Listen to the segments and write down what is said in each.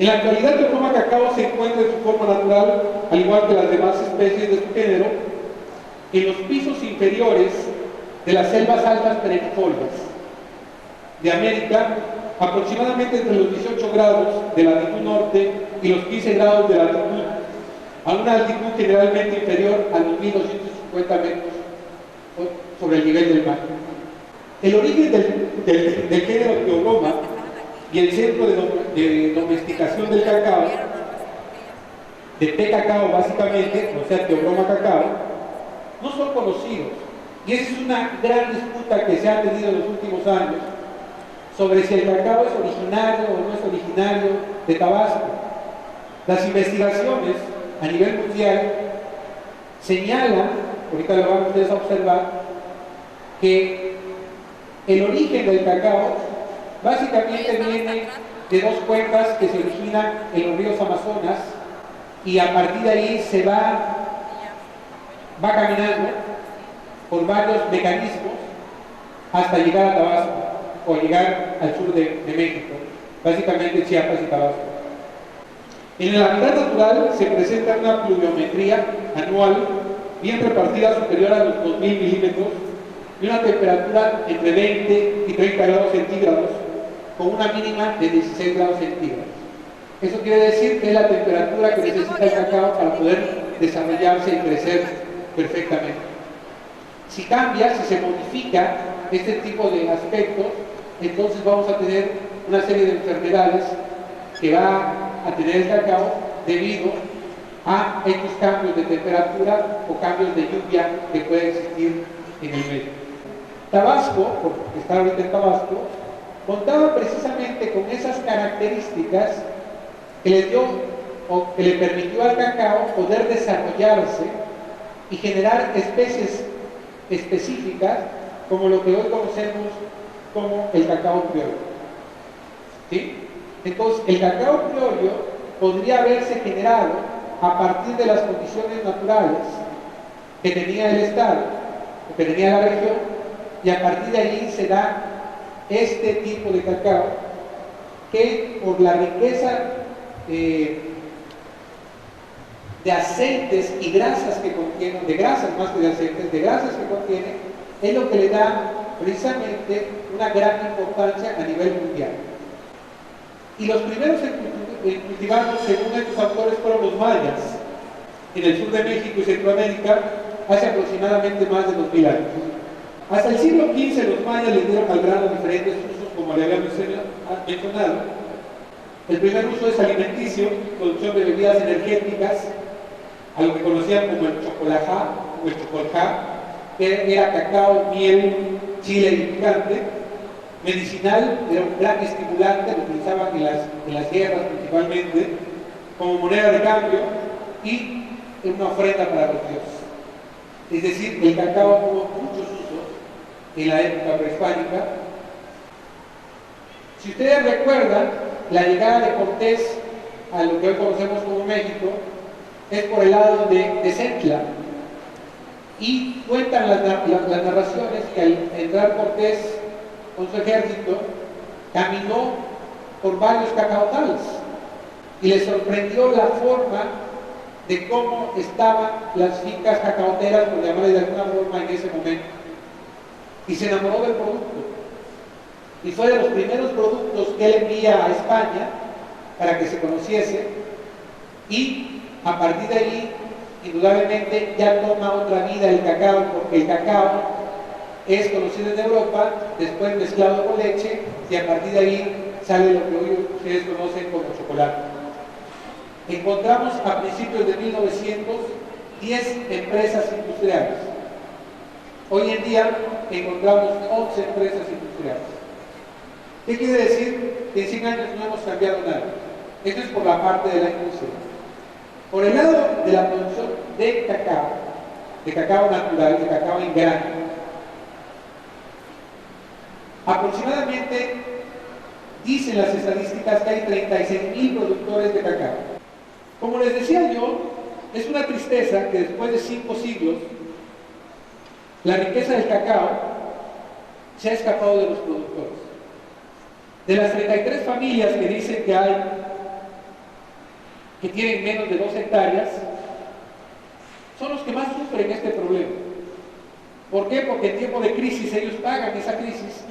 En la actualidad, Teobroma cacao se encuentra en su forma natural, al igual que las demás especies de su género, en los pisos inferiores de las selvas altas perennifolias de América, aproximadamente entre los 18 grados de latitud norte y los 15 grados de latitud, a una altitud generalmente inferior a los 1250 metros sobre el nivel del mar. El origen del género Teobroma y el centro de domesticación del cacao, de té cacao básicamente, o sea, Teobroma cacao, no son conocidos. Y esa es una gran disputa que se ha tenido en los últimos años sobre si el cacao es originario o no es originario de Tabasco. Las investigaciones a nivel mundial señalan, ahorita lo van ustedes a observar, que el origen del cacao básicamente viene de dos cuencas que se originan en los ríos Amazonas y a partir de ahí se va caminando por varios mecanismos hasta llegar a Tabasco o llegar al sur de México, básicamente Chiapas y Tabasco. En el hábitat natural se presenta una pluviometría anual bien repartida superior a los 2000 milímetros y una temperatura entre 20 y 30 grados centígrados con una mínima de 16 grados centígrados. Eso quiere decir que es la temperatura que necesita el cacao para poder desarrollarse y crecer perfectamente. Si cambia, si se modifica este tipo de aspectos, entonces vamos a tener una serie de enfermedades que va a tener el cacao debido a estos cambios de temperatura o cambios de lluvia que pueden existir en el medio. Tabasco, porque está ahorita en Tabasco, contaba precisamente con esas características que les dio o que le permitió al cacao poder desarrollarse y generar especies específicas como lo que hoy conocemos como el cacao criollo. ¿Sí? Entonces, el cacao criollo podría haberse generado a partir de las condiciones naturales que tenía el estado, que tenía la región, y a partir de ahí se da este tipo de cacao que por la riqueza de aceites y grasas que contiene, de grasas más que de aceites, de grasas que contiene, es lo que le da precisamente una gran importancia a nivel mundial. Y los primeros en cultivarlos, según estos autores, fueron los mayas, en el sur de México y Centroamérica, hace aproximadamente más de 2000 años. Hasta el siglo XV los mayas le dieron al grano diferentes usos, como le había mencionado. El primer uso es alimenticio, producción de bebidas energéticas, a lo que conocían como el chocolajá o el chocolajá, que era cacao, miel, chile y picante. Medicinal, era un gran estimulante, lo utilizaban en las guerras principalmente, como moneda de cambio y una ofrenda para los dioses. Es decir, el cacao tuvo muchos usos en la época prehispánica. Si ustedes recuerdan, la llegada de Cortés a lo que hoy conocemos como México es por el lado de Centla, y cuentan las narraciones que al entrar Cortés con su ejército caminó por varios cacaotales y le sorprendió la forma de cómo estaban las fincas cacaoteras, por llamarle de alguna forma, en ese momento, y se enamoró del producto. Y fue de los primeros productos que él envía a España para que se conociese, y a partir de ahí, indudablemente, ya toma otra vida el cacao, porque el cacao es conocido en Europa, después mezclado con leche, y a partir de ahí sale lo que hoy ustedes conocen como chocolate. Encontramos a principios de 1900 10 empresas industriales. Hoy en día encontramos 11 empresas industriales. ¿Qué quiere decir? Que en 100 años no hemos cambiado nada. Esto es por la parte de la industria. Por el lado de la producción de cacao natural, de cacao en grano, aproximadamente dicen las estadísticas que hay 36,000 productores de cacao. Como les decía yo, es una tristeza que después de 5 siglos la riqueza del cacao se ha escapado de los productores. De las 33 familias que dicen que hay que tienen menos de 2 hectáreas, son los que más sufren este problema. ¿Por qué? Porque en tiempo de crisis ellos pagan esa crisis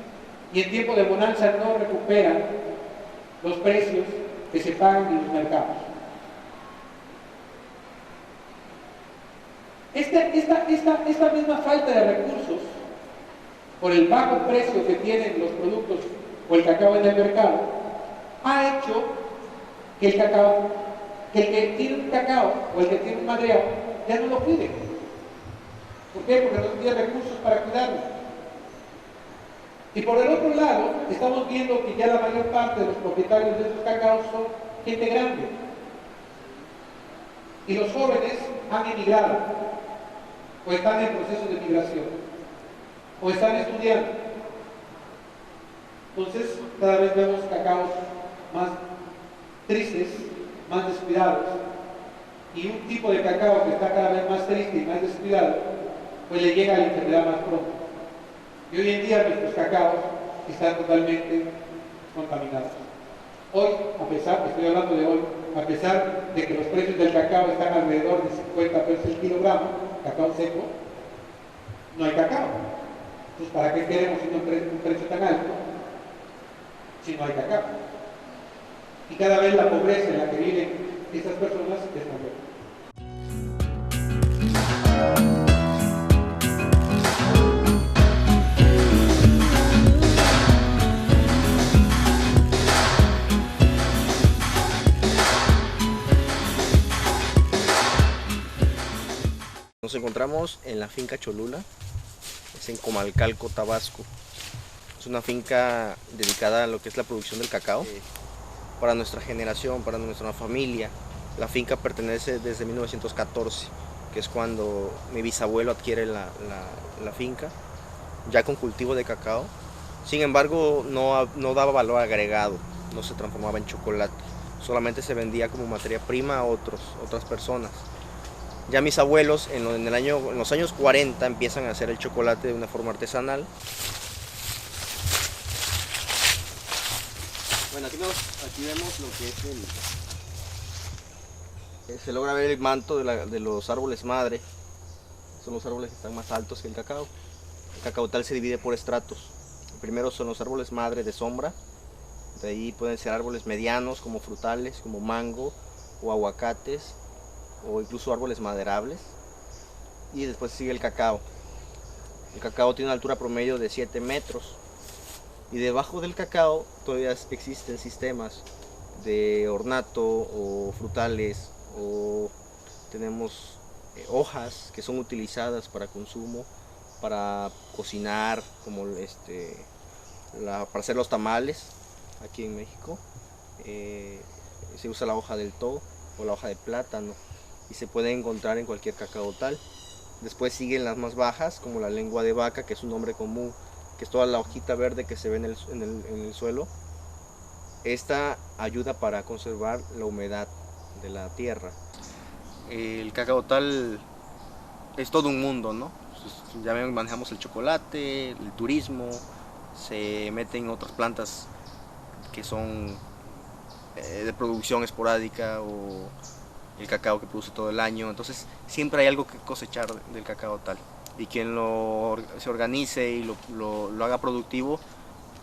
y en tiempo de bonanza no recuperan los precios que se pagan en los mercados. Esta misma falta de recursos, por el bajo precio que tienen los productos o el cacao en el mercado, ha hecho que el que tiene un cacao o el que tiene un madreado ya no lo cuide. ¿Por qué? Porque no tiene recursos para cuidarlo. Y por el otro lado, estamos viendo que ya la mayor parte de los propietarios de estos cacaos son gente grande. Y los jóvenes han emigrado, o están en proceso de migración, o están estudiando. Entonces, cada vez vemos cacaos más tristes, más descuidados, y un tipo de cacao que está cada vez más triste y más descuidado, pues le llega la enfermedad más pronto. Y hoy en día nuestros cacaos están totalmente contaminados. Hoy, estoy hablando de hoy, a pesar de que los precios del cacao están alrededor de 50 pesos el kilogramo, cacao seco, no hay cacao. Entonces, ¿para qué queremos un precio tan alto si no hay cacao? Y cada vez la pobreza en la que viven estas personas es mayor. Nos encontramos en la finca Cholula, es en Comalcalco, Tabasco. Es una finca dedicada a lo que es la producción del cacao. Para nuestra generación, para nuestra familia, la finca pertenece desde 1914, que es cuando mi bisabuelo adquiere la finca, ya con cultivo de cacao. Sin embargo, no daba valor agregado, no se transformaba en chocolate, solamente se vendía como materia prima a otras personas. Ya mis abuelos en los años 40 empiezan a hacer el chocolate de una forma artesanal. Bueno, aquí vemos lo que es se logra ver el manto de los árboles madre. Son los árboles que están más altos que el cacao. El cacaotal se divide por estratos. El primero son los árboles madre de sombra. De ahí pueden ser árboles medianos como frutales, como mango o aguacates, o incluso árboles maderables. Y después sigue el cacao. El cacao tiene una altura promedio de 7 metros. Y debajo del cacao todavía existen sistemas de ornato o frutales, o tenemos hojas que son utilizadas para consumo, para cocinar, como para hacer los tamales aquí en México. Se usa la hoja del to o la hoja de plátano y se puede encontrar en cualquier cacaotal. Después siguen las más bajas, como la lengua de vaca, que es un nombre común, que es toda la hojita verde que se ve en el suelo. Esta ayuda para conservar la humedad de la tierra. El cacaotal es todo un mundo, ¿no? Ya manejamos el chocolate, el turismo, se meten otras plantas que son de producción esporádica, o el cacao que produce todo el año. Entonces siempre hay algo que cosechar del cacaotal, y quien se organice y lo haga productivo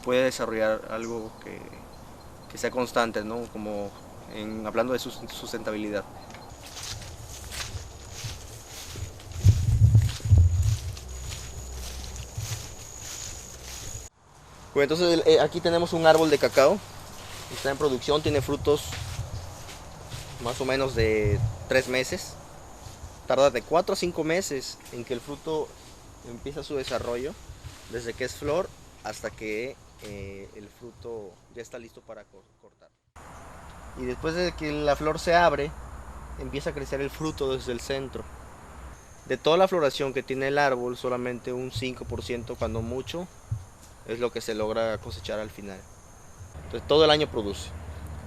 puede desarrollar algo que sea constante, ¿no? Como hablando de sustentabilidad. Bueno, entonces aquí tenemos un árbol de cacao, está en producción, tiene frutos más o menos de 3 meses. Tarda de 4 a 5 meses en que el fruto empieza su desarrollo, desde que es flor hasta que el fruto ya está listo para cortar. Y después de que la flor se abre, empieza a crecer el fruto desde el centro. De toda la floración que tiene el árbol, solamente un 5%, cuando mucho, es lo que se logra cosechar al final. Entonces todo el año produce.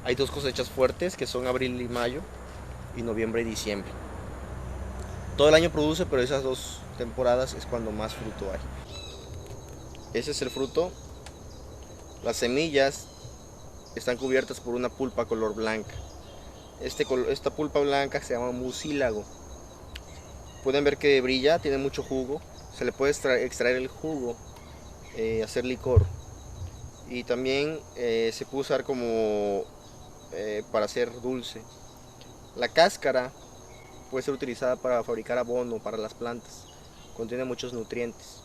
Hay 2 cosechas fuertes, que son abril y mayo, y noviembre y diciembre. Todo el año produce, pero esas 2 temporadas es cuando más fruto hay. Ese es el fruto. Las semillas están cubiertas por una pulpa color blanca. Esta pulpa blanca se llama mucílago. Pueden ver que brilla, tiene mucho jugo. Se le puede extraer el jugo, hacer licor. Y también se puede usar como para hacer dulce. La cáscara puede ser utilizada para fabricar abono para las plantas. Contiene muchos nutrientes,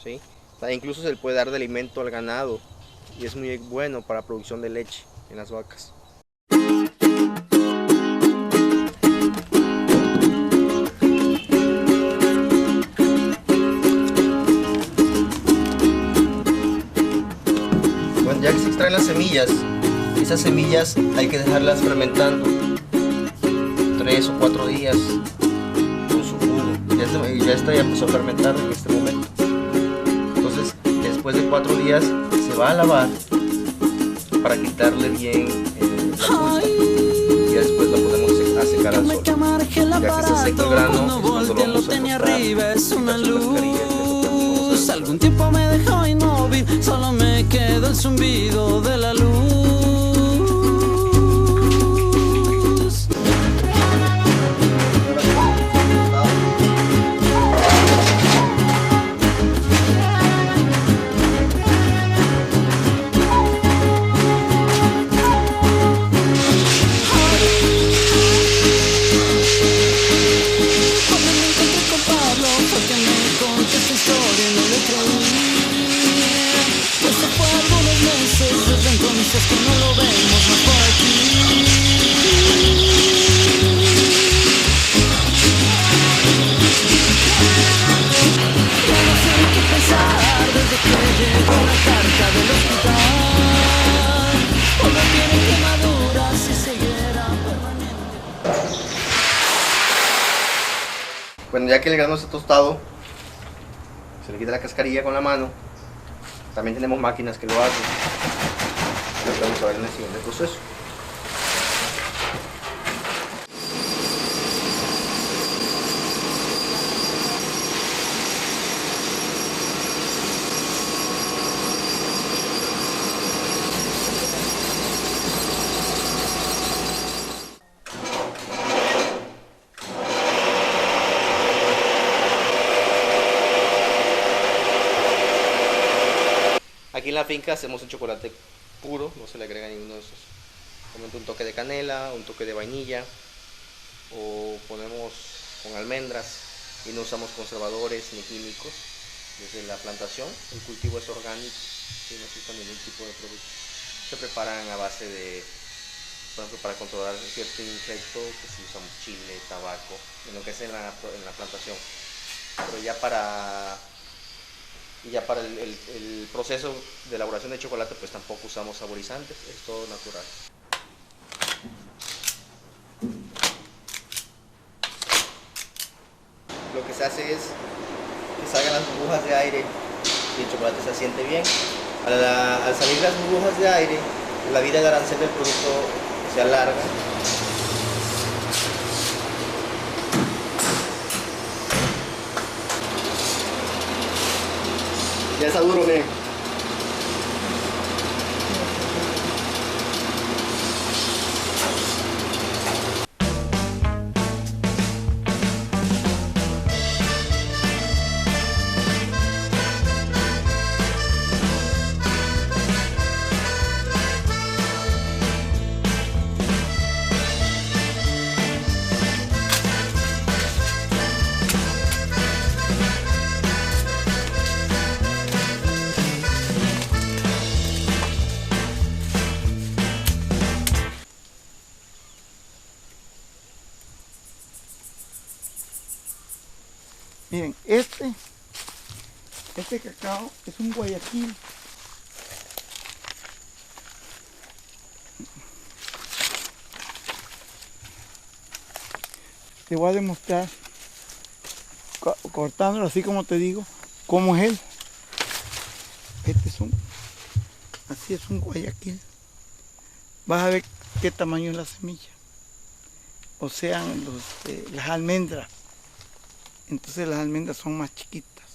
¿sí? O sea, incluso se le puede dar de alimento al ganado y es muy bueno para la producción de leche en las vacas. Bueno, ya que se extraen las semillas, esas semillas hay que dejarlas fermentando 3 o 4 días con su jugo. Ya empezó a fermentar en este momento. Entonces, después de 4 días se va a lavar para quitarle bien la pulpa. Y después la podemos secar al sol. Ya que se seca el grano, es cuando lo vamos a Algún tiempo me dejó inmóvil, solo me quedó el zumbido de la luz. Que no lo vemos más por aquí. Ya no sé qué pensar desde que llegó la carta del hospital. Todo tiene quemaduras y ceguera permanente. Bueno, ya que el grano está tostado, se le quita la cascarilla con la mano. También tenemos máquinas que lo hacen. Vamos a ver en el siguiente proceso. Aquí en la finca hacemos un chocolate puro, no se le agrega ninguno de esos. Ponemos un toque de canela, un toque de vainilla, o ponemos con almendras y no usamos conservadores ni químicos. Desde la plantación, el cultivo es orgánico y no se usa ningún tipo de producto. Se preparan a base de, por ejemplo, para controlar cierto insecto, que si usamos chile, tabaco, en lo que es en la plantación. Pero ya para el proceso de elaboración de chocolate, pues tampoco usamos saborizantes, es todo natural. Lo que se hace es que salgan las burbujas de aire y el chocolate se asiente bien. Al salir las burbujas de aire, la vida del arancel del producto se alarga. Ya está duro, ¿eh? Miren, este cacao es un Guayaquil. Te voy a demostrar, cortándolo así como te digo, cómo es él. Así es un Guayaquil. Vas a ver qué tamaño es la semilla. O sea, las almendras. Entonces las almendras son más chiquitas.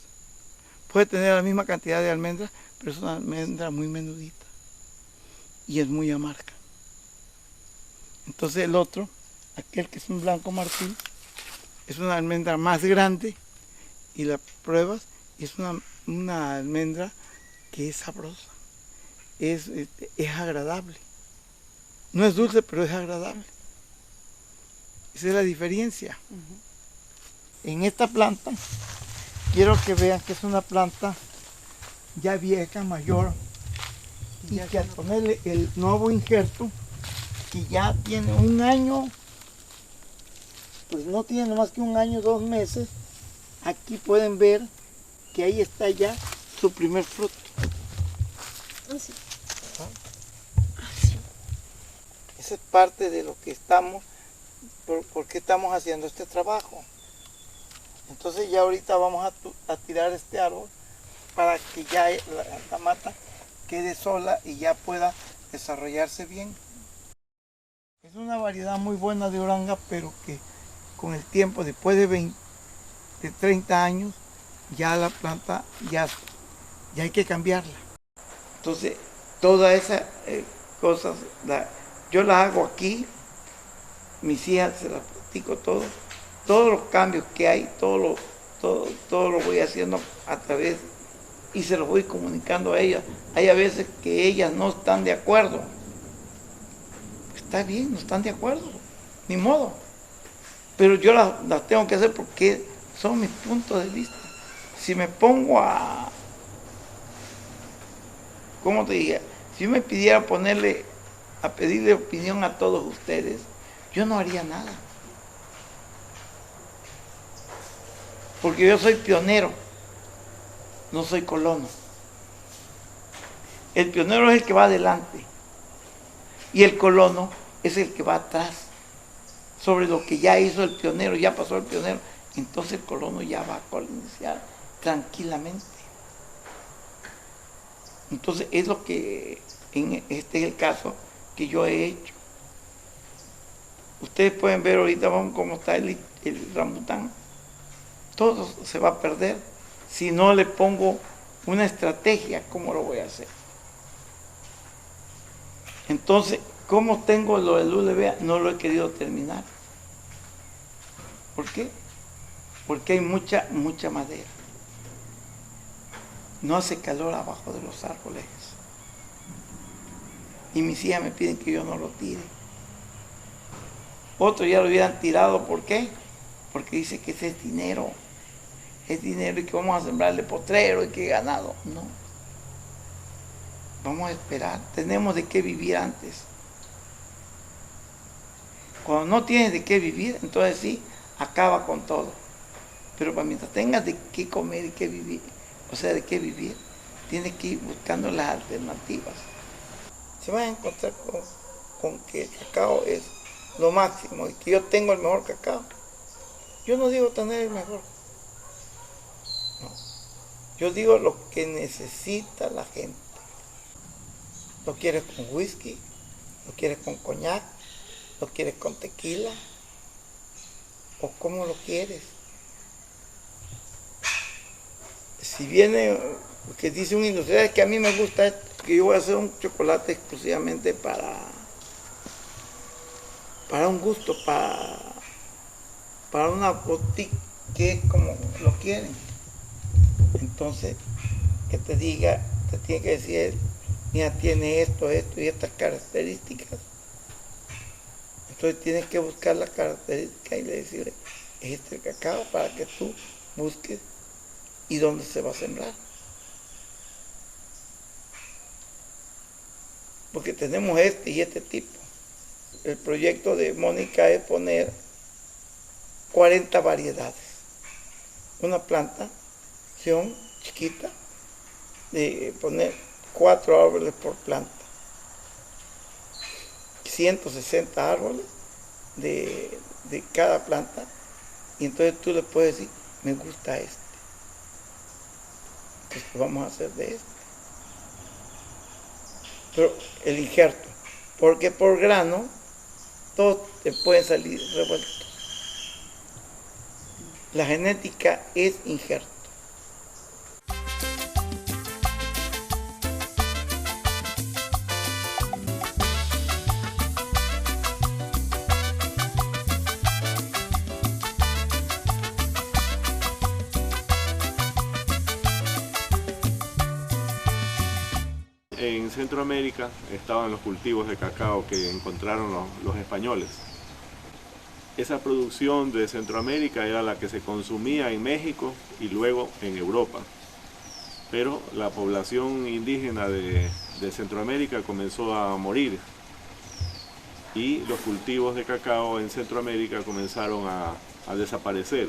Puede tener la misma cantidad de almendras, pero es una almendra muy menudita y es muy amarga. Entonces el otro, aquel que es un blanco marfil, es una almendra más grande y la pruebas y es una almendra que es sabrosa, es agradable. No es dulce, pero es agradable. Esa es la diferencia. En esta planta, quiero que vean que es una planta ya vieja, mayor, y que al ponerle el nuevo injerto, que ya tiene un año, pues no tiene más que un año, 2 meses, aquí pueden ver que ahí está ya su primer fruto. Así. Esa es parte de lo que estamos, por qué estamos haciendo este trabajo. Entonces ya ahorita vamos a tirar este árbol para que ya la mata quede sola y ya pueda desarrollarse bien. Es una variedad muy buena de oranga, pero que con el tiempo, después de 30 años, ya la planta ya hay que cambiarla. Entonces, todas esas cosas, yo las hago aquí, mis hijas se las platico todo, todos los cambios que hay, todo lo voy haciendo a través y se los voy comunicando a ellas. Hay a veces que ellas no están de acuerdo. Está bien, no están de acuerdo, ni modo. Pero yo las tengo que hacer porque son mis puntos de vista. Si me pongo ¿cómo te diría? Si yo me pidiera pedirle opinión a todos ustedes, yo no haría nada. Porque yo soy pionero, no soy colono. El pionero es el que va adelante y el colono es el que va atrás sobre lo que ya hizo el pionero, ya pasó el pionero. Entonces el colono ya va a colonizar tranquilamente. Entonces es lo que este es el caso que yo he hecho. Ustedes pueden ver ahorita cómo está el rambután. Todo se va a perder si no le pongo una estrategia. ¿Cómo lo voy a hacer? Entonces, ¿cómo tengo lo del ULBA? No lo he querido terminar. ¿Por qué? Porque hay mucha madera. No hace calor abajo de los árboles. Y mis hijas me piden que yo no lo tire. Otros ya lo hubieran tirado. ¿Por qué? Porque dice que ese es dinero. Es dinero y que vamos a sembrarle potrero y que ganado. No. Vamos a esperar. Tenemos de qué vivir antes. Cuando no tienes de qué vivir, entonces sí, acaba con todo. Pero mientras tengas de qué comer y qué vivir, o sea, de qué vivir, tienes que ir buscando las alternativas. Se van a encontrar con que el cacao es lo máximo y que yo tengo el mejor cacao. Yo no digo tener el mejor. No. Yo digo lo que necesita la gente. ¿Lo quieres con whisky? ¿Lo quieres con coñac? ¿Lo quieres con tequila? ¿O cómo lo quieres? Si viene, que dice un industrial, es que a mí me gusta esto, que yo voy a hacer un chocolate exclusivamente para un gusto, para una boutique, que es como lo quieren. Entonces, que te diga, te tiene que decir, mira, tiene esto y estas características. Entonces tienes que buscar las características y le decirle, es este el cacao, para que tú busques y dónde se va a sembrar. Porque tenemos este y este tipo. El proyecto de Mónica es poner 40 variedades. Una plantación chiquita de poner 4 árboles por planta. 160 árboles de cada planta. Y entonces tú le puedes decir, me gusta este. Entonces vamos a hacer de este. Pero el injerto, porque por grano todos te pueden salir revueltos. La genética es injerto. en Centroamérica estaban los cultivos de cacao que encontraron los españoles. Esa producción de Centroamérica era la que se consumía en México y luego en Europa. Pero la población indígena de Centroamérica comenzó a morir y los cultivos de cacao en Centroamérica comenzaron a desaparecer.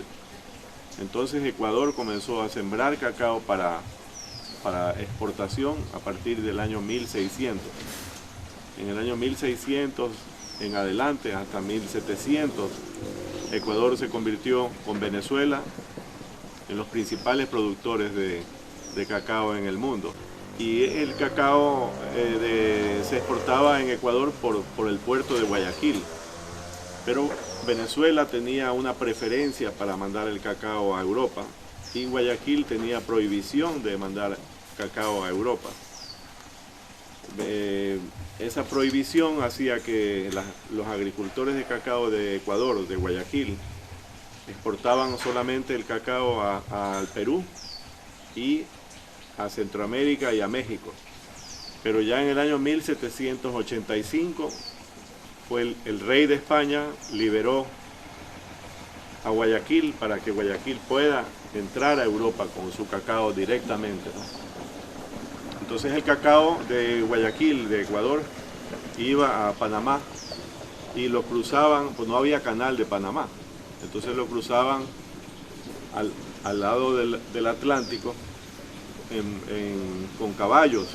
Entonces Ecuador comenzó a sembrar cacao para exportación a partir del año 1600. En el año 1600 en adelante, hasta 1700, Ecuador se convirtió con Venezuela en los principales productores de cacao en el mundo. Y el cacao se exportaba en Ecuador por el puerto de Guayaquil. Pero Venezuela tenía una preferencia para mandar el cacao a Europa y Guayaquil tenía prohibición de mandar cacao a Europa. Esa prohibición hacía que los agricultores de cacao de Ecuador, de Guayaquil, exportaban solamente el cacao al Perú y a Centroamérica y a México. Pero ya en el año 1785 fue el rey de España liberó a Guayaquil para que Guayaquil pueda entrar a Europa con su cacao directamente, ¿no? Entonces el cacao de Guayaquil, de Ecuador, iba a Panamá y lo cruzaban, pues no había canal de Panamá, entonces lo cruzaban al lado del Atlántico con caballos,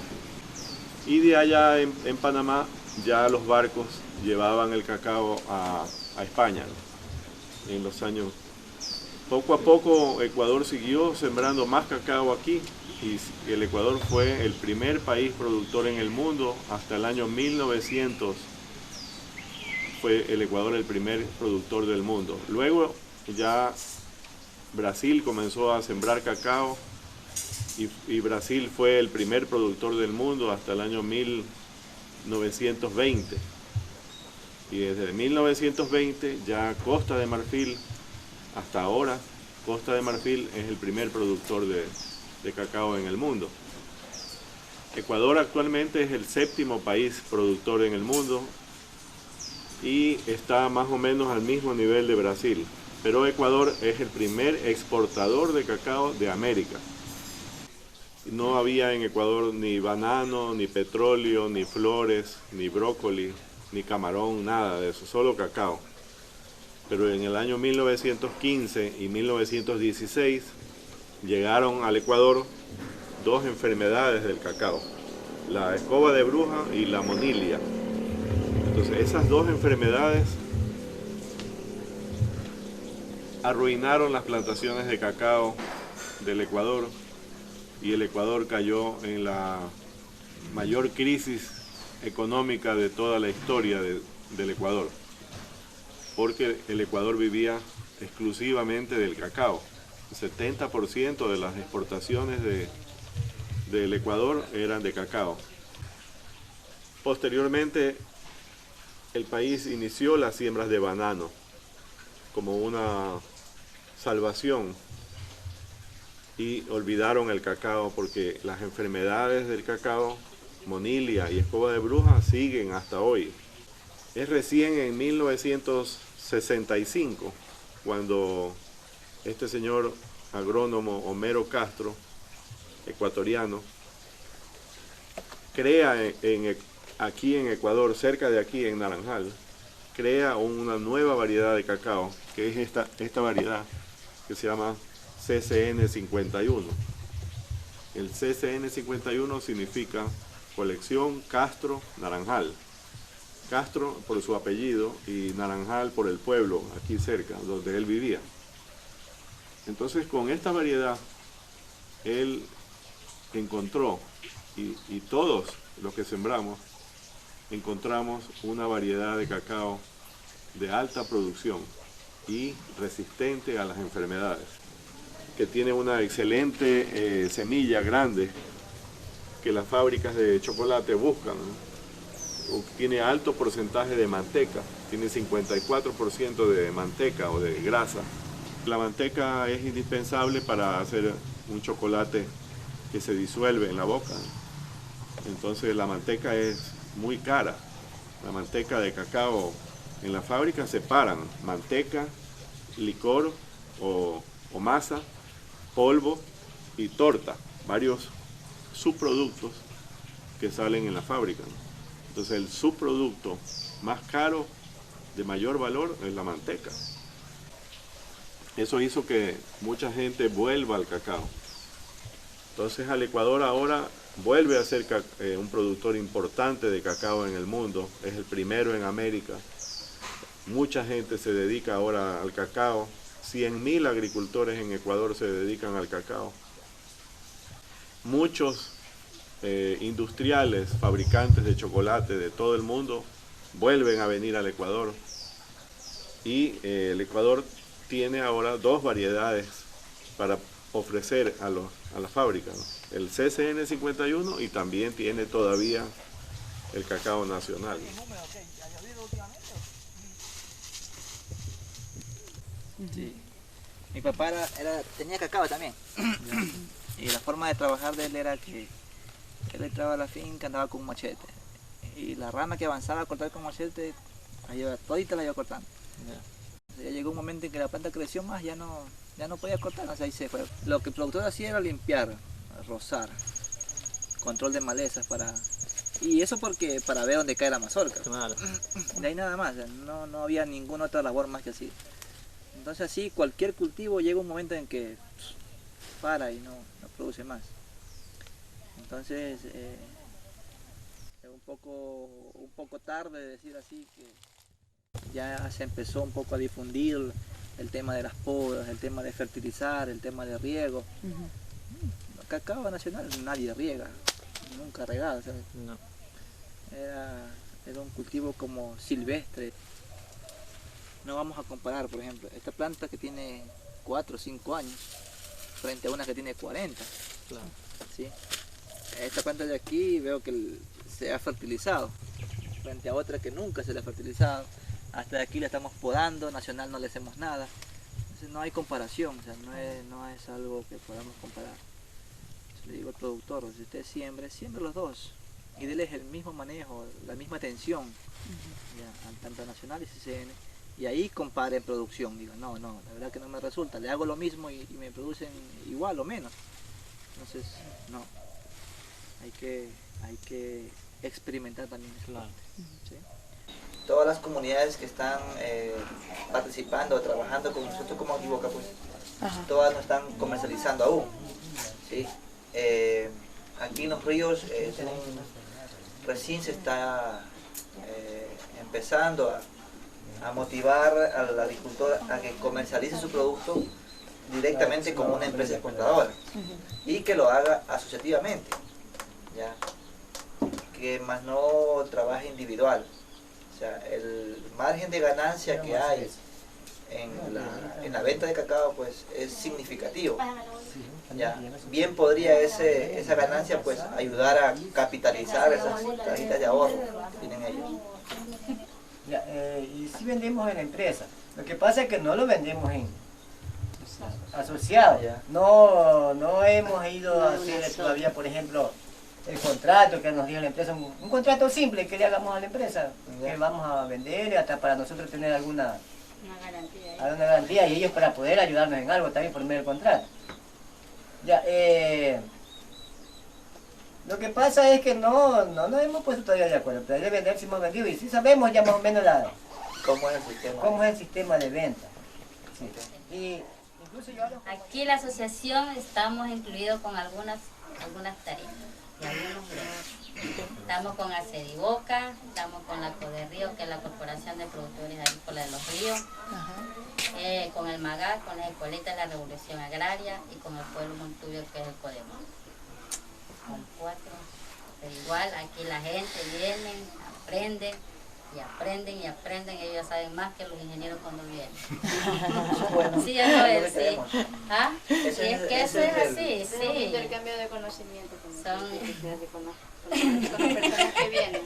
y de allá en Panamá ya los barcos llevaban el cacao a España, ¿no? En los años. Poco a poco Ecuador siguió sembrando más cacao aquí y el Ecuador fue el primer país productor en el mundo. Hasta el año 1900 fue el Ecuador el primer productor del mundo. Luego ya Brasil comenzó a sembrar cacao y Brasil fue el primer productor del mundo hasta el año 1920. Y desde 1920 ya Costa de Marfil, hasta ahora, Costa de Marfil es el primer productor de cacao en el mundo. Ecuador actualmente es el séptimo país productor en el mundo y está más o menos al mismo nivel de Brasil. Pero Ecuador es el primer exportador de cacao de América. No había en Ecuador ni banano, ni petróleo, ni flores, ni brócoli, ni camarón, nada de eso, solo cacao. Pero en el año 1915 y 1916 llegaron al Ecuador dos enfermedades del cacao, la escoba de bruja y la monilia. Entonces esas dos enfermedades arruinaron las plantaciones de cacao del Ecuador y el Ecuador cayó en la mayor crisis económica de toda la historia del Ecuador, porque el Ecuador vivía exclusivamente del cacao. El 70% de las exportaciones del Ecuador eran de cacao. Posteriormente, el país inició las siembras de banano como una salvación y olvidaron el cacao porque las enfermedades del cacao, monilia y escoba de bruja, siguen hasta hoy. Es recién en 1965 cuando este señor agrónomo Homero Castro, ecuatoriano, crea aquí en Ecuador, cerca de aquí en Naranjal, crea una nueva variedad de cacao, que es esta variedad que se llama CCN 51. El CCN 51 significa Colección Castro Naranjal. Castro por su apellido y Naranjal por el pueblo aquí cerca, donde él vivía. Entonces con esta variedad él encontró, y todos los que sembramos, encontramos una variedad de cacao de alta producción y resistente a las enfermedades, que tiene una excelente semilla grande que las fábricas de chocolate buscan, ¿no? Tiene alto porcentaje de manteca, tiene 54% de manteca o de grasa. La manteca es indispensable para hacer un chocolate que se disuelve en la boca, ¿no? Entonces la manteca es muy cara. La manteca de cacao en la fábrica separan manteca, licor o masa, polvo y torta, varios subproductos que salen en la fábrica, ¿no? Entonces el subproducto más caro, de mayor valor, es la manteca. Eso hizo que mucha gente vuelva al cacao. Entonces al Ecuador ahora vuelve a ser un productor importante de cacao en el mundo, es el primero en América. Mucha gente se dedica ahora al cacao, 100.000 agricultores en Ecuador se dedican al cacao. Muchos industriales, fabricantes de chocolate de todo el mundo vuelven a venir al Ecuador. Y el Ecuador tiene ahora 2 variedades para ofrecer a la fábrica, ¿no? El CCN 51 y también tiene todavía el cacao nacional. Sí. Mi papá tenía cacao también. Y la forma de trabajar de él era que él entraba a la finca, andaba con un machete. Y la rama que avanzaba a cortar con machete, todita la iba cortando. Ya llegó un momento en que la planta creció más, ya no podía cortar, o sea, ahí se fue. Lo que el productor hacía era limpiar, rozar, control de malezas y eso para ver dónde cae la mazorca. Claro. De ahí nada más, no había ninguna otra labor más que así. Entonces así cualquier cultivo llega un momento en que para y no produce más. Entonces es un poco tarde decir así que ya se empezó un poco a difundir el tema de las podas, el tema de fertilizar, el tema de riego. Cacao nacional nadie riega, nunca regado, ¿sabes? No. Era un cultivo como silvestre. No vamos a comparar, por ejemplo, esta planta que tiene 4 o 5 años frente a una que tiene 40. Claro. ¿Sí? Esta planta de aquí veo que se ha fertilizado frente a otra que nunca se le ha fertilizado. Hasta de aquí la estamos podando, nacional no le hacemos nada. Entonces no hay comparación, o sea, no es algo que podamos comparar. Entonces, le digo al productor, si usted siembre los dos y déles el mismo manejo, la misma atención, ya, tanto nacional y CCN, y ahí comparen producción. Digo, no, la verdad que no me resulta, le hago lo mismo y me producen igual o menos. Entonces, no, hay que experimentar también. Claro. ¿Sí? Todas las comunidades que están participando o trabajando con nosotros como Aguiboca, pues todas nos están comercializando aún. ¿Sí? Aquí en Los Ríos recién se está empezando a motivar al agricultor a que comercialice su producto directamente con una empresa exportadora y que lo haga asociativamente, ¿ya? Que más no trabaje individual. O sea, el margen de ganancia que hay en la venta de cacao pues es significativo. Ya, bien podría esa ganancia pues ayudar a capitalizar esas cajitas de ahorro que tienen ellos. Ya, y si vendemos en la empresa, lo que pasa es que no lo vendemos en asociado. No hemos ido a hacer todavía, por ejemplo, el contrato que nos dio la empresa, un contrato simple que le hagamos a la empresa, que vamos a vender hasta para nosotros tener alguna garantía y ellos para poder ayudarnos en algo también por medio del contrato. Ya, lo que pasa es que no nos hemos puesto todavía de acuerdo, pero de vender si hemos vendido y sí sabemos ya más o menos ¿Cómo es el sistema de venta. Sí. Y incluso yo aquí la asociación estamos incluidos con algunas tareas. Estamos con Acediboca, estamos con la Coderrío, que es la Corporación de Productores Agrícolas de Los Ríos, con el MAGAC, con las escuelitas de la Revolución Agraria y con el Pueblo Montubio, que es el CODEMO. Con 4, pero igual aquí la gente viene, aprende y aprenden, ellos ya saben más que los ingenieros cuando vienen. Bueno, sí, eso es, sí. ¿Ah? Es que eso es así, sí. Un intercambio de conocimiento Son con las personas que vienen.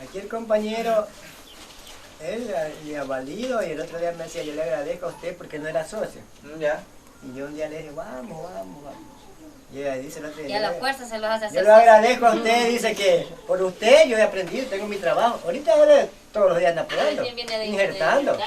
aquí el compañero, él le ha valido y el otro día me decía, yo le agradezco a usted porque no era socio. Ya. Y yo un día le dije, vamos. Y ella dice, Y a la fuerza se los hace hacer. yo lo agradezco a usted, dice que por usted yo he aprendido, tengo mi trabajo. Ahora todos los días anda podando, injertando.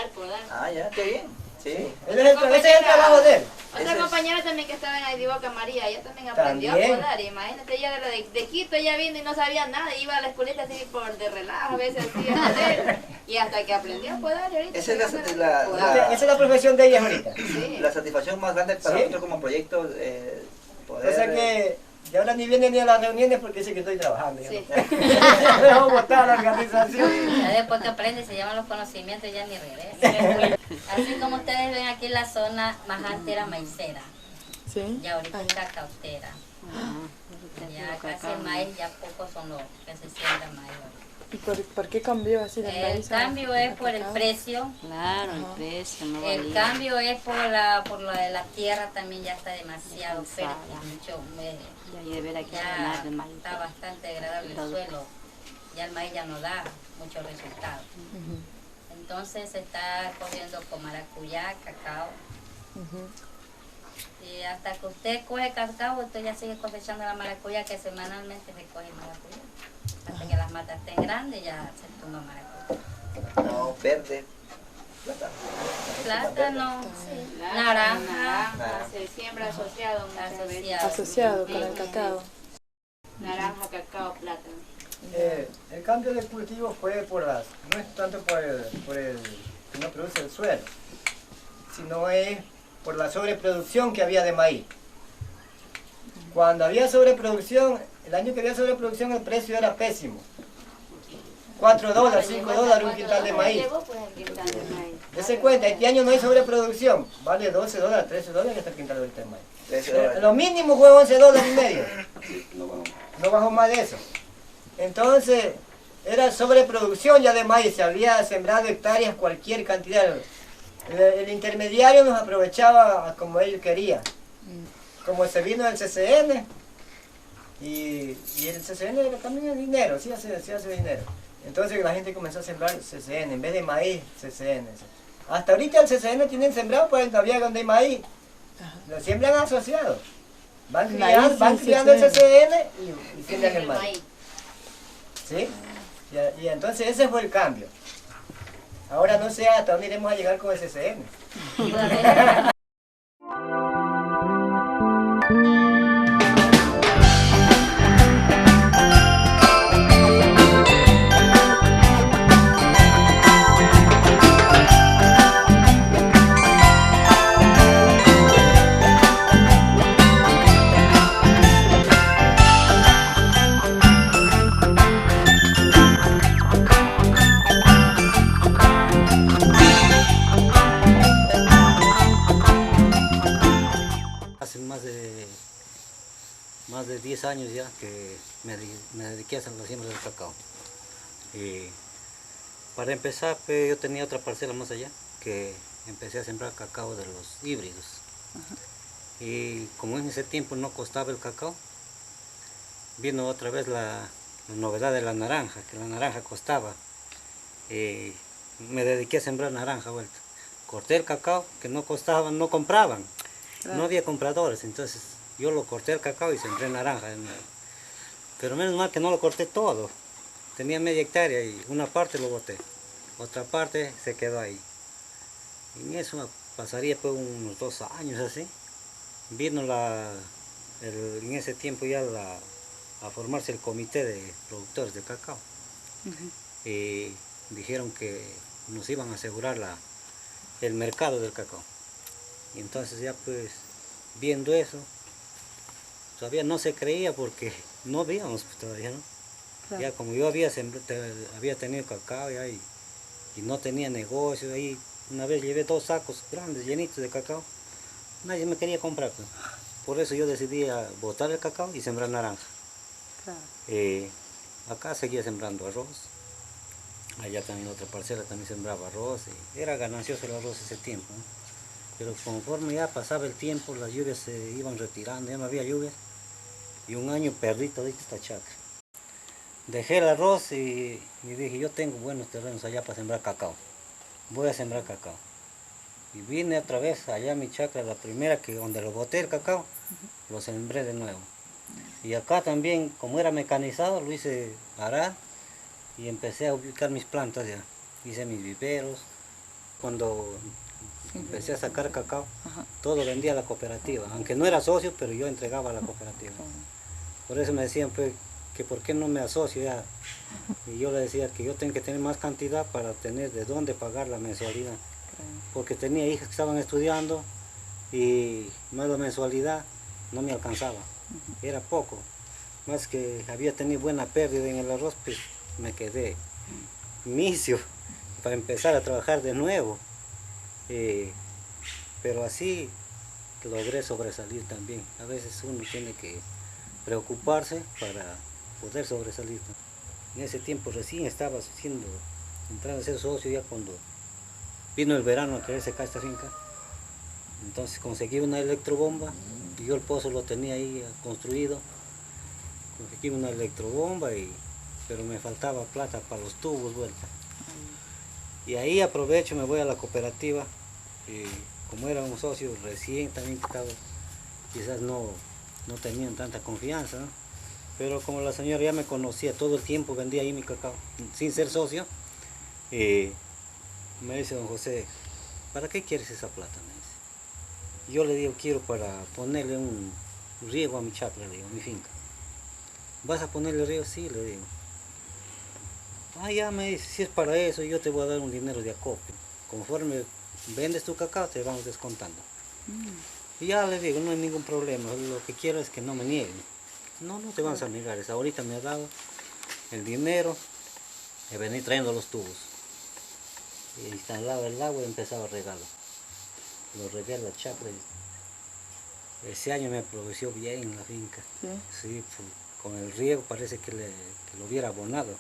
Ah, ya, qué bien. Sí. Ese es el trabajo de él. Otra compañera también que estaba en Aidiboca, María, ella también aprendió a podar. Imagínate, ella de Quito, ella vino y no sabía nada, iba a la escuelita así por de relajo, a veces así a hacer, y hasta que aprendió a podar. Y ahorita Esa es esa es la profesión de ella ahorita. Sí. la satificación más grande para nosotros como proyecto. Poder, O sea que de ahora ni viene ni a las reuniones porque dice que estoy trabajando. Sí. Me dejo botar la organización. Ya después que aprende se llevan los conocimientos y ya ni regresa. Así como ustedes ven aquí la zona más antes era maicera. Sí. Y ahorita es cacautera. Ya casi el maíz, ya pocos son los que se siembra maíz. ¿Y por qué cambió así de El maíz a- cambio es por el cacao? precio. Claro, el precio no El valía. cambio es por lo de la tierra, también ya está demasiado fértil, mucho, Ya de ver aquí ya ganar de maíz. está bastante agradable el suelo, ya el maíz ya no da muchos resultados. Entonces se está corriendo con maracuyá, cacao, y hasta que usted coge cacao, usted ya sigue cosechando la maracuyá, que semanalmente se coge maracuyá. Hasta que las matas estén grandes ya se tumba maracuyá. no, verde, Plátano, sí. Naranja. Se siembra asociado muchas veces. Asociado con el cacao. Naranja, cacao, plátano. El cambio de cultivo fue no es tanto por el que no produce el suelo, sino es por la sobreproducción que había de maíz. Cuando había sobreproducción, el año que había sobreproducción el precio era pésimo. $4, $5 un quintal de maíz. Llegó pues el quintal de maíz. Dese cuenta, este año no hay sobreproducción, vale $12, $13 y hasta el quintal ahorita de maíz. Lo mínimo fue $11.50. No bajó más de eso. Entonces, era sobreproducción ya de maíz, se había sembrado hectáreas, cualquier cantidad. El intermediario nos aprovechaba como él quería. Como se vino el CCN, y el CCN también es dinero, sí hace dinero. Entonces la gente comenzó a sembrar CCN, en vez de maíz, CCN. Hasta ahorita el CCN tienen sembrado por el todavía donde hay maíz. Lo siembran asociados. Van criando el CCN y siembran el maíz. ¿Sí? Y entonces ese fue el cambio. Ahora no sé hasta dónde iremos a llegar con el CCN. Hace más de 10 años ya que me dediqué a la siembra del cacao. Y para empezar, pues, yo tenía otra parcela más allá, que empecé a sembrar cacao de los híbridos. Y como en ese tiempo no costaba el cacao, vino otra vez la novedad de la naranja, que la naranja costaba. Y me dediqué a sembrar naranja vuelta. Corté el cacao, que no costaba, no compraban. No había compradores, entonces yo lo corté el cacao y sembré naranja. Pero menos mal que no lo corté todo. Tenía media hectárea y una parte lo boté, otra parte se quedó ahí. Y en eso pasaría pues unos 2 años así. Vino en ese tiempo ya a formarse el comité de productores de cacao. Y dijeron que nos iban a asegurar el mercado del cacao. Y entonces ya pues viendo eso, todavía no se creía porque no veíamos todavía, ¿no? Claro. Ya como yo había tenido cacao ya y no tenía negocio, ahí una vez llevé 2 sacos grandes llenitos de cacao, nadie me quería comprar, pues. Por eso yo decidí botar el cacao y sembrar naranja. Claro. Acá seguía sembrando arroz, allá también otra parcela también sembraba arroz, y era ganancioso el arroz ese tiempo, ¿no? Pero conforme ya pasaba el tiempo, las lluvias se iban retirando, ya no había lluvias. Y un año perdí toda esta chacra. Dejé el arroz y dije, yo tengo buenos terrenos allá para sembrar cacao. Voy a sembrar cacao. Y vine otra vez allá a mi chacra, la primera que donde lo boté el cacao, lo sembré de nuevo. Y acá también, como era mecanizado, lo hice arar y empecé a ubicar mis plantas ya. Hice mis viveros. Cuando empecé a sacar cacao, todo vendía a la cooperativa. Aunque no era socio, pero yo entregaba a la cooperativa. Por eso me decían pues, que por qué no me asocio ya. Y yo le decía que yo tengo que tener más cantidad para tener de dónde pagar la mensualidad. Porque tenía hijas que estaban estudiando y más la mensualidad no me alcanzaba. Era poco. Más que había tenido buena pérdida en el arroz, pues me quedé misio para empezar a trabajar de nuevo. Pero así logré sobresalir también. A veces uno tiene que preocuparse para poder sobresalir. En ese tiempo recién estaba entrando a ser socio ya cuando vino el verano a querer secar esta finca. Entonces conseguí una electrobomba y yo el pozo lo tenía ahí construido. Conseguí una electrobomba, pero me faltaba plata para los tubos vuelta. Y ahí aprovecho, me voy a la cooperativa. Y como era un socio recién también quizás no tenían tanta confianza, ¿no? Pero como la señora ya me conocía, todo el tiempo vendía ahí mi cacao, sin ser socio, me dice don José, ¿para qué quieres esa plata? Me dice. Yo le digo, quiero para ponerle un riego a mi chacra, le digo, a mi finca. ¿Vas a ponerle riego? Sí, le digo. Ah, ya me dice, si es para eso, yo te voy a dar un dinero de acopio. Conforme vendes tu cacao, te vamos descontando. Y ya le digo, no hay ningún problema, lo que quiero es que no me nieguen. No te vas a negar, ahorita me ha dado el dinero, he venido trayendo los tubos. Y instalaba el agua y empezaba a regarlo. Lo regué a la chacra. Ese año me produció bien la finca. Sí, con el riego parece que lo hubiera abonado.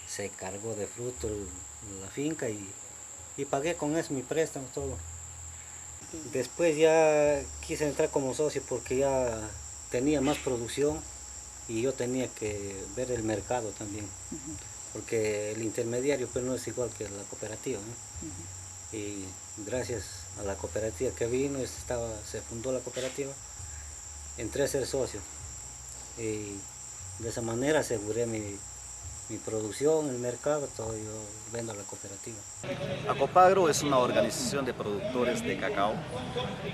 Se cargó de fruto la finca y pagué con eso mi préstamo, todo. Después ya quise entrar como socio porque ya tenía más producción y yo tenía que ver el mercado también. Porque el intermediario pues no es igual que la cooperativa, ¿no? Y gracias a la cooperativa que vino, se fundó la cooperativa, entré a ser socio. Y de esa manera aseguré mi producción, el mercado, todo yo vendo a la cooperativa. Acopagro es una organización de productores de cacao.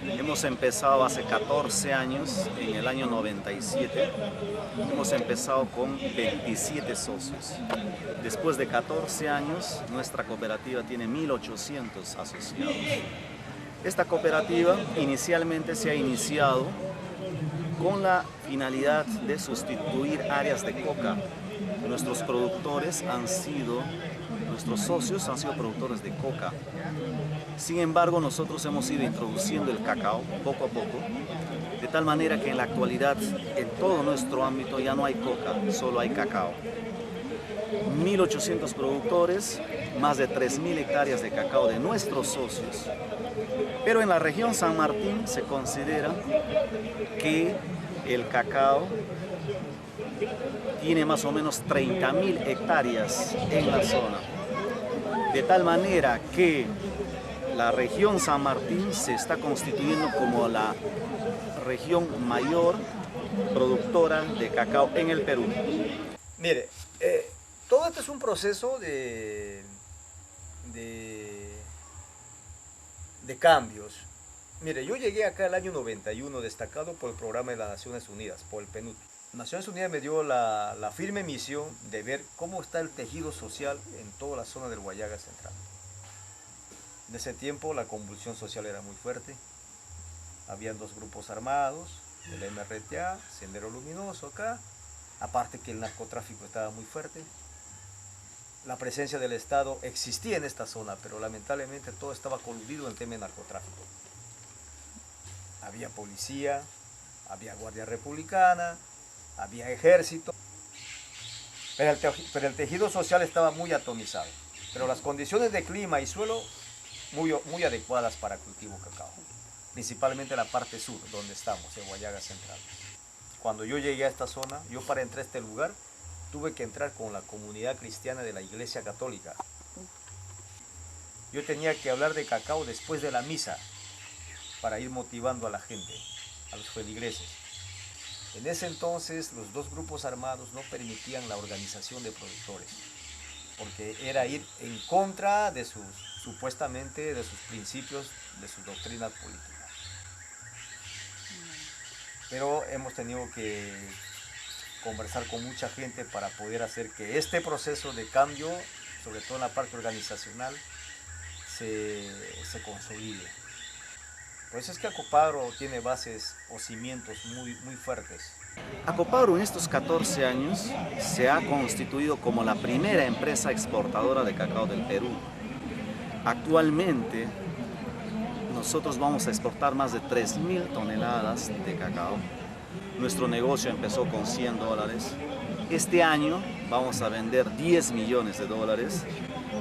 Hemos empezado hace 14 años, en el año 97. Hemos empezado con 27 socios. Después de 14 años, nuestra cooperativa tiene 1.800 asociados. Esta cooperativa inicialmente se ha iniciado con la finalidad de sustituir áreas de coca. Nuestros socios han sido productores de coca. Sin embargo, nosotros hemos ido introduciendo el cacao poco a poco, de tal manera que en la actualidad, en todo nuestro ámbito, ya no hay coca, solo hay cacao. 1.800 productores, más de 3.000 hectáreas de cacao de nuestros socios. Pero en la región San Martín se considera que el cacao tiene más o menos 30.000 hectáreas en la zona. De tal manera que la región San Martín se está constituyendo como la región mayor productora de cacao en el Perú. Mire, todo esto es un proceso de cambios. Mire, yo llegué acá el año 91 destacado por el programa de las Naciones Unidas, por el PNUD. Naciones Unidas me dio la firme misión de ver cómo está el tejido social en toda la zona del Guayaga Central. En ese tiempo la convulsión social era muy fuerte. Habían dos grupos armados, el MRTA, Sendero Luminoso acá. Aparte que el narcotráfico estaba muy fuerte. La presencia del Estado existía en esta zona, pero lamentablemente todo estaba coludido en el tema de narcotráfico. Había policía, había guardia republicana, había ejército, pero el tejido social estaba muy atomizado. Pero las condiciones de clima y suelo muy adecuadas para cultivo cacao, principalmente la parte sur, donde estamos, en Guayaga Central. Cuando yo llegué a esta zona, yo para entrar a este lugar, tuve que entrar con la comunidad cristiana de la Iglesia Católica. yo tenía que hablar de cacao después de la misa para ir motivando a la gente, a los feligreses. En ese entonces los dos grupos armados no permitían la organización de productores, porque era ir en contra de sus, supuestamente, de sus principios, de sus doctrinas políticas. Pero hemos tenido que conversar con mucha gente para poder hacer que este proceso de cambio, sobre todo en la parte organizacional, se consolide. Por eso es que Acopagro tiene bases o cimientos muy fuertes. Acopagro en estos 14 años se ha constituido como la primera empresa exportadora de cacao del Perú. Actualmente nosotros vamos a exportar más de 3.000 toneladas de cacao. Nuestro negocio empezó con $100. Este año vamos a vender $10 millones,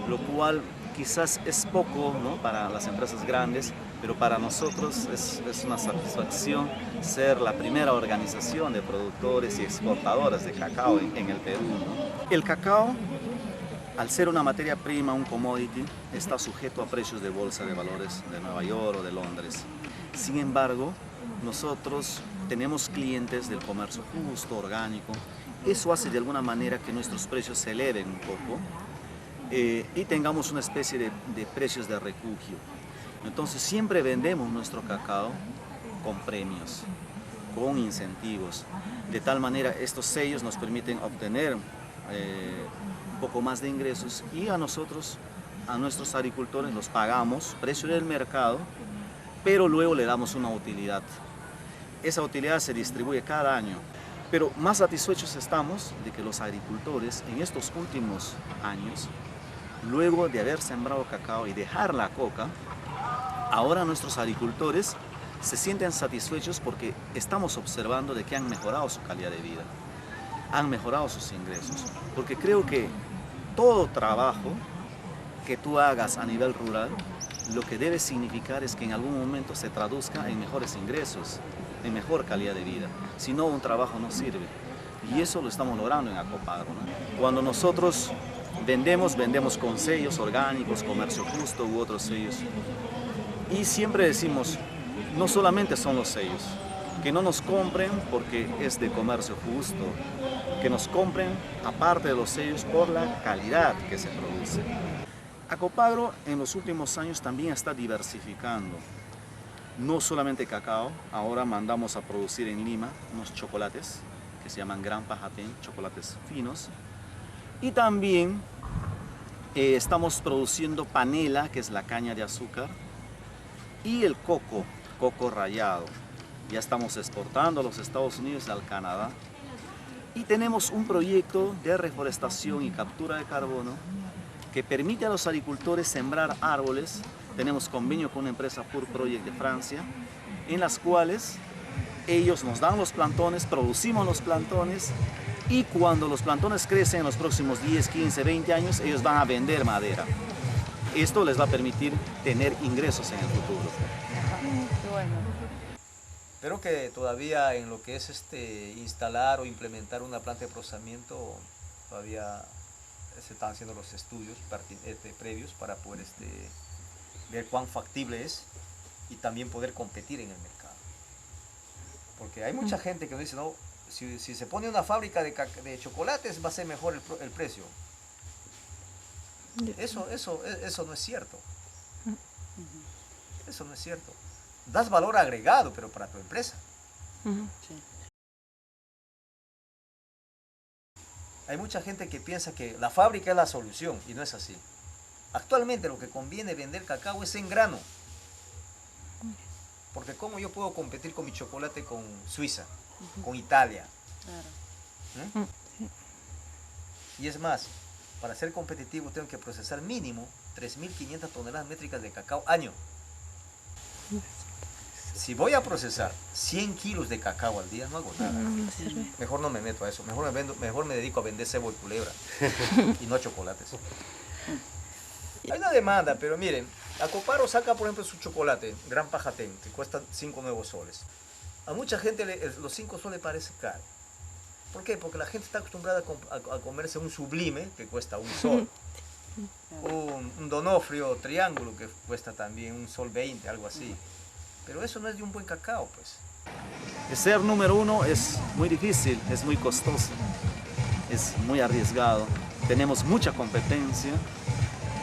lo cual quizás es poco, ¿no?, para las empresas grandes, pero para nosotros es una satisfacción ser la primera organización de productores y exportadores de cacao en el Perú, ¿no? El cacao, al ser una materia prima, un commodity, está sujeto a precios de bolsa de valores de Nueva York o de Londres. Sin embargo, nosotros tenemos clientes del comercio justo, orgánico. Eso hace de alguna manera que nuestros precios se eleven un poco y tengamos una especie de precios de refugio. Entonces siempre vendemos nuestro cacao con premios, con incentivos. De tal manera estos sellos nos permiten obtener un poco más de ingresos y a nosotros, a nuestros agricultores, los pagamos precio del mercado, pero luego le damos una utilidad. Esa utilidad se distribuye cada año. Pero más satisfechos estamos de que los agricultores en estos últimos años, luego de haber sembrado cacao y dejar la coca, ahora nuestros agricultores se sienten satisfechos porque estamos observando de que han mejorado su calidad de vida, han mejorado sus ingresos. Porque creo que todo trabajo que tú hagas a nivel rural, lo que debe significar es que en algún momento se traduzca en mejores ingresos, en mejor calidad de vida. Si no, un trabajo no sirve. Y eso lo estamos logrando en Acopagro, ¿no? Cuando nosotros vendemos con sellos orgánicos, comercio justo u otros sellos. Y siempre decimos, no solamente son los sellos, que no nos compren porque es de comercio justo, que nos compren aparte de los sellos por la calidad que se produce. Acopagro en los últimos años también está diversificando. No solamente cacao, ahora mandamos a producir en Lima unos chocolates que se llaman Gran Pajatén, chocolates finos. Y también estamos produciendo panela, que es la caña de azúcar, y el coco rallado. Ya estamos exportando a los Estados Unidos y al Canadá. Y tenemos un proyecto de reforestación y captura de carbono que permite a los agricultores sembrar árboles. Tenemos convenio con una empresa Pur Project de Francia, en las cuales ellos nos dan los plantones, producimos los plantones y cuando los plantones crecen en los próximos 10, 15, 20 años, ellos van a vender madera. Esto les va a permitir tener ingresos en el futuro. Qué bueno. Pero que todavía en lo que es instalar o implementar una planta de procesamiento, todavía se están haciendo los estudios previos para poder ver cuán factible es y también poder competir en el mercado. Porque hay mucha gente que nos dice, no, si se pone una fábrica de chocolates va a ser mejor el precio. Eso no es cierto. Eso no es cierto. Das valor agregado, pero para tu empresa. Sí. Hay mucha gente que piensa que la fábrica es la solución y no es así. Actualmente lo que conviene vender cacao es en grano. Porque ¿cómo yo puedo competir con mi chocolate con Suiza, con Italia? Claro. Y es más, para ser competitivo tengo que procesar mínimo 3.500 toneladas métricas de cacao año. Si voy a procesar 100 kilos de cacao al día, no hago nada. Mejor no me meto a eso. Mejor me dedico a vender cebo y culebra y no chocolates. Hay una demanda, pero miren, Acopagro saca, por ejemplo, su chocolate, Gran Pajatén, que cuesta 5 nuevos soles. A mucha gente los 5 soles parece caro. ¿Por qué? Porque la gente está acostumbrada a comerse un sublime que cuesta 1 sol. un Donofrio triángulo que cuesta también un sol 20, algo así. Pero eso no es de un buen cacao, pues. Ser número uno es muy difícil, es muy costoso, es muy arriesgado. Tenemos mucha competencia,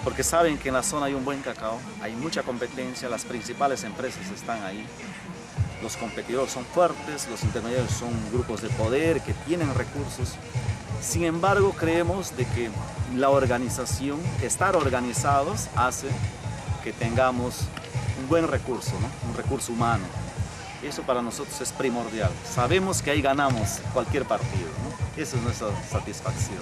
porque saben que en la zona hay un buen cacao, hay mucha competencia, las principales empresas están ahí. Los competidores son fuertes, los intermediarios son grupos de poder que tienen recursos. Sin embargo, creemos de que la organización, estar organizados, hace que tengamos un buen recurso, ¿no? Un recurso humano. Eso para nosotros es primordial. Sabemos que ahí ganamos cualquier partido, ¿no? Esa es nuestra satisfacción.